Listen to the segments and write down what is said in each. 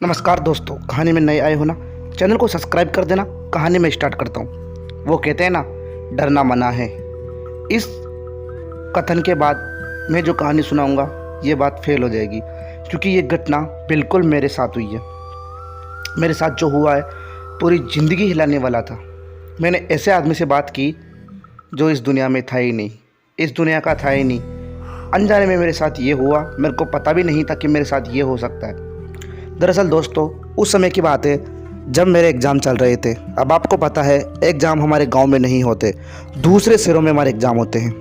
नमस्कार दोस्तों, कहानी में नए आए हो ना, चैनल को सब्सक्राइब कर देना। कहानी में स्टार्ट करता हूँ। वो कहते हैं ना, डरना मना है। इस कथन के बाद मैं जो कहानी सुनाऊंगा ये बात फेल हो जाएगी, क्योंकि ये घटना बिल्कुल मेरे साथ हुई है। मेरे साथ जो हुआ है पूरी ज़िंदगी हिलाने वाला था। मैंने ऐसे आदमी से बात की जो इस दुनिया में था ही नहीं, इस दुनिया का था ही नहीं। अनजाने में मेरे साथ ये हुआ, मेरे को पता भी नहीं था कि मेरे साथ ये हो सकता है। दरअसल दोस्तों, उस समय की बात है जब मेरे एग्ज़ाम चल रहे थे। अब आपको पता है एग्ज़ाम हमारे गांव में नहीं होते, दूसरे शहरों में हमारे एग्ज़ाम होते हैं।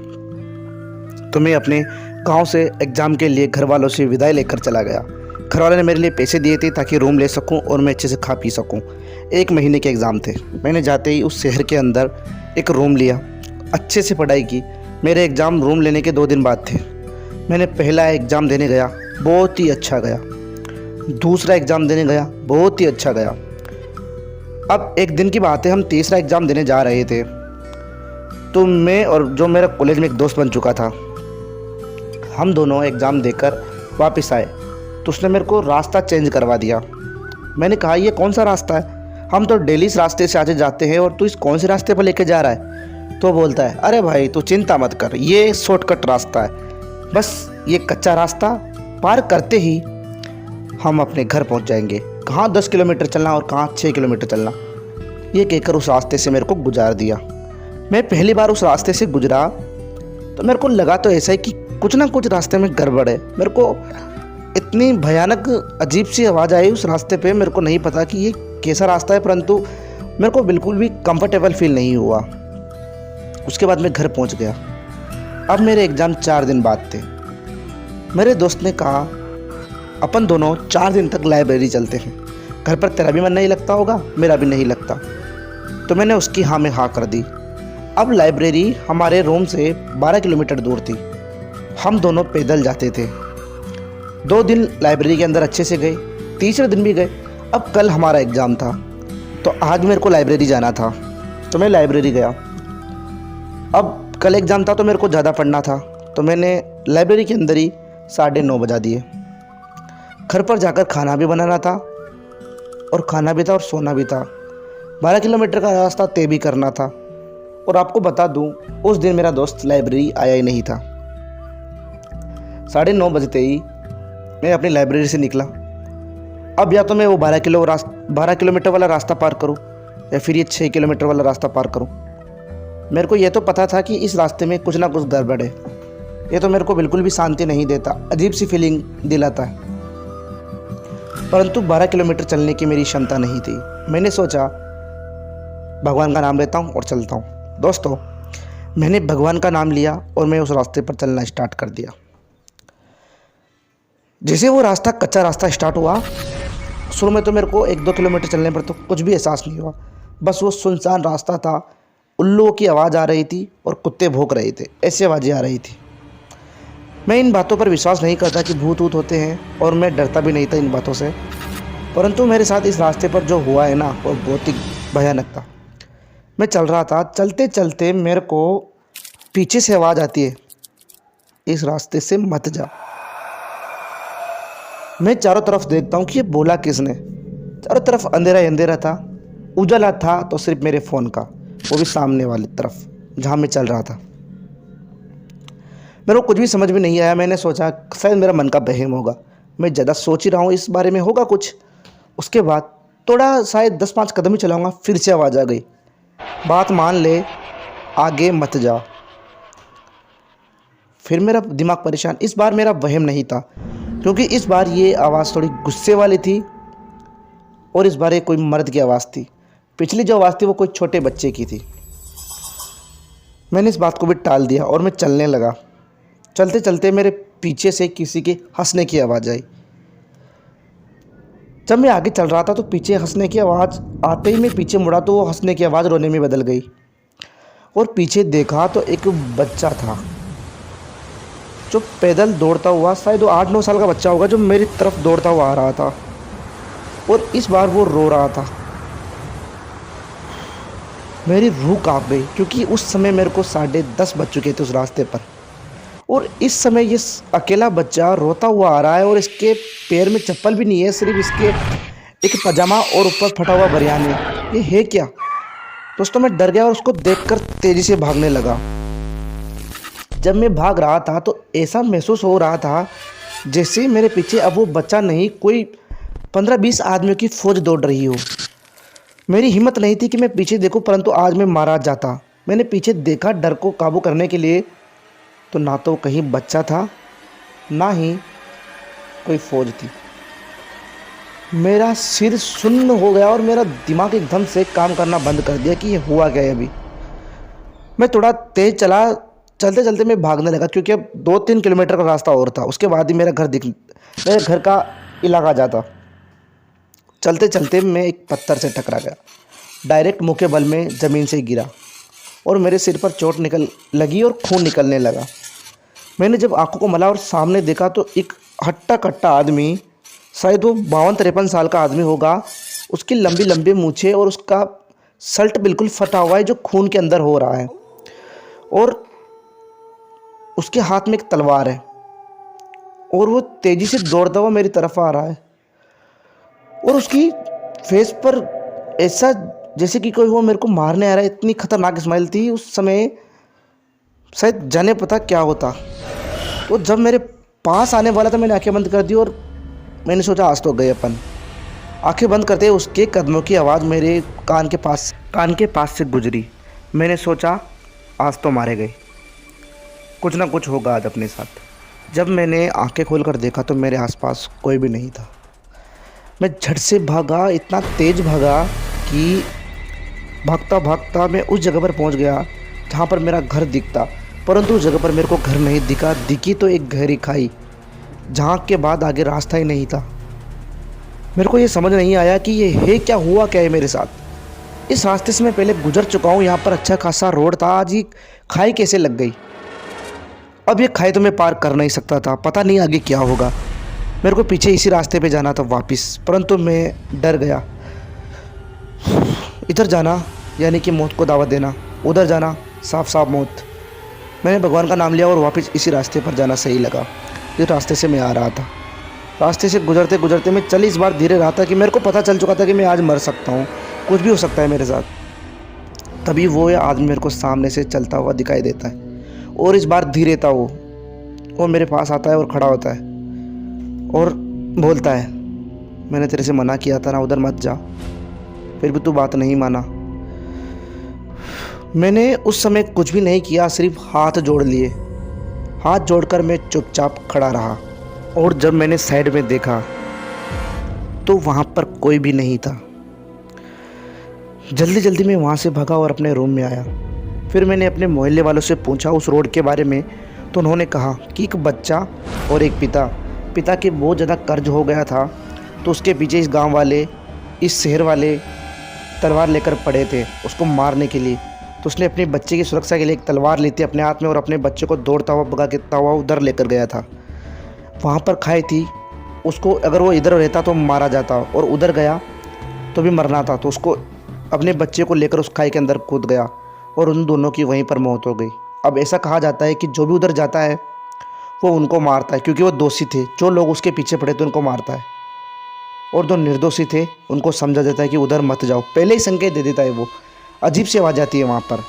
तो मैं अपने गांव से एग्ज़ाम के लिए घर वालों से विदाई लेकर चला गया। घर वालों ने मेरे लिए पैसे दिए थे ताकि रूम ले सकूं और मैं अच्छे से खा पी सकूं। 1 महीने के एग्ज़ाम थे। मैंने जाते ही उस शहर के अंदर एक रूम लिया, अच्छे से पढ़ाई की। मेरे एग्ज़ाम रूम लेने के 2 दिन बाद थे। मैंने पहला एग्ज़ाम देने गया, बहुत ही अच्छा गया। दूसरा एग्ज़ाम देने गया, बहुत ही अच्छा गया। अब एक दिन की बात है, हम तीसरा एग्ज़ाम देने जा रहे थे। तो मैं और जो मेरा कॉलेज में एक दोस्त बन चुका था, हम दोनों एग्ज़ाम देकर वापस आए। तो उसने मेरे को रास्ता चेंज करवा दिया। मैंने कहा, ये कौन सा रास्ता है? हम तो डेली इस रास्ते से आते जाते हैं और तू इस कौन से रास्ते पर लेके जा रहा है? तो बोलता है, अरे भाई तू चिंता मत कर, ये शॉर्टकट रास्ता है। बस ये कच्चा रास्ता पार करते ही हम अपने घर पहुंच जाएंगे। कहाँ 10 किलोमीटर चलना और कहाँ 6 किलोमीटर चलना। ये कहकर उस रास्ते से मेरे को गुजार दिया। मैं पहली बार उस रास्ते से गुजरा तो मेरे को लगा तो ऐसा ही कि कुछ ना कुछ रास्ते में गड़बड़ है। मेरे को इतनी भयानक अजीब सी आवाज़ आई उस रास्ते पे। मेरे को नहीं पता कि ये कैसा रास्ता है, परंतु मेरे को बिल्कुल भी कंफर्टेबल फील नहीं हुआ। उसके बाद मैं घर पहुँच गया। अब मेरे एग्ज़ाम 4 दिन बाद थे। मेरे दोस्त ने कहा, अपन दोनों 4 दिन तक लाइब्रेरी चलते हैं। घर पर तेरा भी मन नहीं लगता होगा, मेरा भी नहीं लगता। तो मैंने उसकी हाँ में हाँ कर दी। अब लाइब्रेरी हमारे रूम से 12 किलोमीटर दूर थी। हम दोनों पैदल जाते थे। 2 दिन लाइब्रेरी के अंदर अच्छे से गए, तीसरे दिन भी गए। अब कल हमारा एग्ज़ाम था, तो आज मेरे को लाइब्रेरी जाना था, तो मैं लाइब्रेरी गया। अब कल एग्ज़ाम था तो मेरे को ज़्यादा पढ़ना था, तो मैंने लाइब्रेरी के अंदर ही 9:30 बजा दिए। घर पर जाकर खाना भी बनाना था और खाना भी था और सोना भी था। 12 किलोमीटर का रास्ता तय भी करना था। और आपको बता दूं, उस दिन मेरा दोस्त लाइब्रेरी आया ही नहीं था। 9:30 बजते ही मैं अपनी लाइब्रेरी से निकला। अब या तो मैं वो 12 किलोमीटर वाला रास्ता पार करूं या फिर ये 6 किलोमीटर वाला रास्ता पार करूं। मेरे को ये तो पता था कि इस रास्ते में कुछ ना कुछ गड़बड़ है। ये तो मेरे को बिल्कुल भी शांति नहीं देता, अजीब सी फीलिंग दिलाता है। परंतु 12 किलोमीटर चलने की मेरी क्षमता नहीं थी। मैंने सोचा भगवान का नाम लेता हूँ और चलता हूँ। दोस्तों, मैंने भगवान का नाम लिया और मैं उस रास्ते पर चलना स्टार्ट कर दिया। जैसे वो रास्ता कच्चा रास्ता स्टार्ट हुआ, शुरू में तो मेरे को 1-2 किलोमीटर चलने पर तो कुछ भी एहसास नहीं हुआ। बस वो सुनसान रास्ता था, उल्लुओं की आवाज़ आ रही थी और कुत्ते भौंक रहे थे, ऐसी आवाज़ें आ रही थी। मैं इन बातों पर विश्वास नहीं करता कि भूत ऊत होते हैं, और मैं डरता भी नहीं था इन बातों से। परंतु मेरे साथ इस रास्ते पर जो हुआ है ना, वो बहुत ही भयानक था। मैं चल रहा था, चलते चलते मेरे को पीछे से आवाज़ आती है, इस रास्ते से मत जा। मैं चारों तरफ देखता हूँ कि ये बोला किसने। चारों तरफ अंधेरा ही अंधेरा था। उजाला था तो सिर्फ मेरे फ़ोन का, वो भी सामने वाली तरफ जहाँ मैं चल रहा था। मेरे को कुछ भी समझ में नहीं आया। मैंने सोचा शायद मेरा मन का बहम होगा, मैं ज़्यादा सोच ही रहा हूँ, इस बारे में होगा कुछ। उसके बाद थोड़ा शायद 10-5 कदम ही चलाऊँगा, फिर से आवाज़ आ गई, बात मान ले, आगे मत जा। फिर मेरा दिमाग परेशान। इस बार मेरा वहम नहीं था, क्योंकि इस बार ये आवाज़ थोड़ी गुस्से वाली थी और इस बार ये कोई मर्द की आवाज़ थी। पिछली जो आवाज़ थी वो कोई छोटे बच्चे की थी। मैंने इस बात को भी टाल दिया और मैं चलने लगा। चलते चलते मेरे पीछे से किसी के हंसने की आवाज़ आई। जब मैं आगे चल रहा था तो पीछे हंसने की आवाज़ आते ही मैं पीछे मुड़ा तो वो हंसने की आवाज़ रोने में बदल गई। और पीछे देखा तो एक बच्चा था जो पैदल दौड़ता हुआ, शायद वो 8-9 साल का बच्चा होगा, जो मेरी तरफ दौड़ता हुआ आ रहा था। और इस बार वो रो रहा था। मेरी रूह काँप गई, क्योंकि उस समय मेरे को 10:30 बज चुके थे उस रास्ते पर। और इस समय ये अकेला बच्चा रोता हुआ आ रहा है और इसके पैर में चप्पल भी नहीं है, सिर्फ इसके एक पजामा और ऊपर फटा हुआ बनियान। ये है क्या? दोस्तों मैं डर गया और उसको देखकर तेजी से भागने लगा। जब मैं भाग रहा था तो ऐसा महसूस हो रहा था जैसे मेरे पीछे अब वो बच्चा नहीं, कोई 15-20 आदमियों की फौज दौड़ रही हो। मेरी हिम्मत नहीं थी कि मैं पीछे देखूं, परंतु आज मैं मारा जाता। मैंने पीछे देखा डर को काबू करने के लिए, तो ना तो कहीं बच्चा था ना ही कोई फौज थी। मेरा सिर सुन्न हो गया और मेरा दिमाग एकदम से काम करना बंद कर दिया कि ये हुआ क्या है अभी। मैं थोड़ा तेज चला, चलते चलते मैं भागने लगा क्योंकि अब 2-3 किलोमीटर का रास्ता और था। उसके बाद ही मेरे घर का इलाका जाता। चलते चलते मैं एक पत्थर से टकरा गया, डायरेक्ट मुँह के बल में ज़मीन से गिरा और मेरे सिर पर चोट निकल लगी और खून निकलने लगा। मैंने जब आंखों को मला और सामने देखा तो एक हट्टा कट्टा आदमी, शायद वो 52-53 साल का आदमी होगा। उसकी लंबी लंबी मूछें और उसका शर्ट बिल्कुल फटा हुआ है जो खून के अंदर हो रहा है, और उसके हाथ में एक तलवार है और वो तेज़ी से दौड़ता हुआ मेरी तरफ आ रहा है। और उसकी फेस पर ऐसा जैसे कि कोई वो मेरे को मारने आ रहा है, इतनी खतरनाक स्माइल थी उस समय, शायद जाने पता क्या होता। तो जब मेरे पास आने वाला था मैंने आंखें बंद कर दी और मैंने सोचा आज तो गए अपन। आंखें बंद करते उसके कदमों की आवाज़ मेरे कान के पास से गुजरी। मैंने सोचा आज तो मारे गए, कुछ ना कुछ होगा आज अपने साथ। जब मैंने आंखें खोलकर देखा तो मेरे आसपास कोई भी नहीं था। मैं झट से भागा, इतना तेज़ भागा कि भागता भागता मैं उस जगह पर पहुंच गया जहां पर मेरा घर दिखता, परंतु उस जगह पर मेरे को घर नहीं दिखा। दिखी तो एक गहरी खाई, जहां के बाद आगे रास्ता ही नहीं था। मेरे को ये समझ नहीं आया कि ये है क्या, हुआ क्या है मेरे साथ। इस रास्ते से मैं पहले गुजर चुका हूँ, यहाँ पर अच्छा खासा रोड था, आज ये खाई कैसे लग गई। अब ये खाई तो मैं पार कर नहीं सकता था, पता नहीं आगे क्या होगा। मेरे को पीछे इसी रास्ते पे जाना था वापस, परंतु मैं डर गया। इधर जाना यानी कि मौत को दावत देना, उधर जाना साफ साफ मौत। मैंने भगवान का नाम लिया और वापस इसी रास्ते पर जाना सही लगा। इस रास्ते से मैं आ रहा था। रास्ते से गुजरते गुजरते मैं चल इस बार धीरे रहा था कि मेरे को पता चल चुका था कि मैं आज मर सकता हूँ, कुछ भी हो सकता है मेरे साथ। तभी वो आदमी मेरे को सामने से चलता हुआ दिखाई देता है और इस बार धीरे था वो, और मेरे पास आता है और खड़ा होता है और बोलता है, मैंने तेरे से मना किया था ना उधर मत जा, फिर भी तू बात नहीं माना। मैंने उस समय कुछ भी नहीं किया, सिर्फ हाथ जोड़ लिए। हाथ जोड़कर मैं चुपचाप खड़ा रहा और जब मैंने साइड में देखा तो वहाँ पर कोई भी नहीं था। जल्दी जल्दी मैं वहाँ से भागा और अपने रूम में आया। फिर मैंने अपने मोहल्ले वालों से पूछा उस रोड के बारे में, तो उन्होंने कहा कि एक बच्चा और एक पिता के बहुत ज़्यादा कर्ज हो गया था, तो उसके पीछे इस गांव वाले, इस शहर वाले तलवार लेकर पड़े थे उसको मारने के लिए। तो उसने अपने बच्चे की सुरक्षा के लिए एक तलवार ली थी अपने हाथ में और अपने बच्चे को दौड़ता हुआ भगाता हुआ उधर लेकर गया था। वहाँ पर खाई थी, उसको अगर वो इधर रहता तो मारा जाता, और उधर गया तो भी मरना था। तो उसको अपने बच्चे को लेकर उस खाई के अंदर कूद गया और उन दोनों की वहीं पर मौत हो गई। अब ऐसा कहा जाता है कि जो भी उधर जाता है वो उनको मारता है, क्योंकि वो दोषी थे। जो लोग उसके पीछे पड़े थे उनको मारता है, और जो निर्दोषी थे उनको समझा देता है कि उधर मत जाओ, पहले ही संकेत दे देता है। वो अजीब सी आवाज़ आती है वहाँ पर।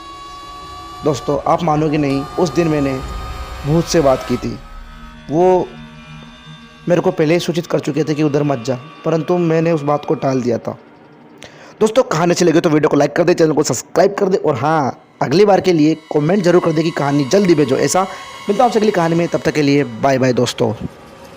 दोस्तों आप मानोगे नहीं, उस दिन मैंने भूत से बात की थी। वो मेरे को पहले ही सूचित कर चुके थे कि उधर मत जा, परंतु मैंने उस बात को टाल दिया था। दोस्तों कहानी अच्छी लगी तो वीडियो को लाइक कर दे, चैनल को सब्सक्राइब कर दे, और हाँ अगली बार के लिए कमेंट जरूर कर दे कि कहानी जल्दी भेजो। ऐसा मिलता हूँ आपसे अगली कहानी में, तब तक के लिए बाय बाय दोस्तों।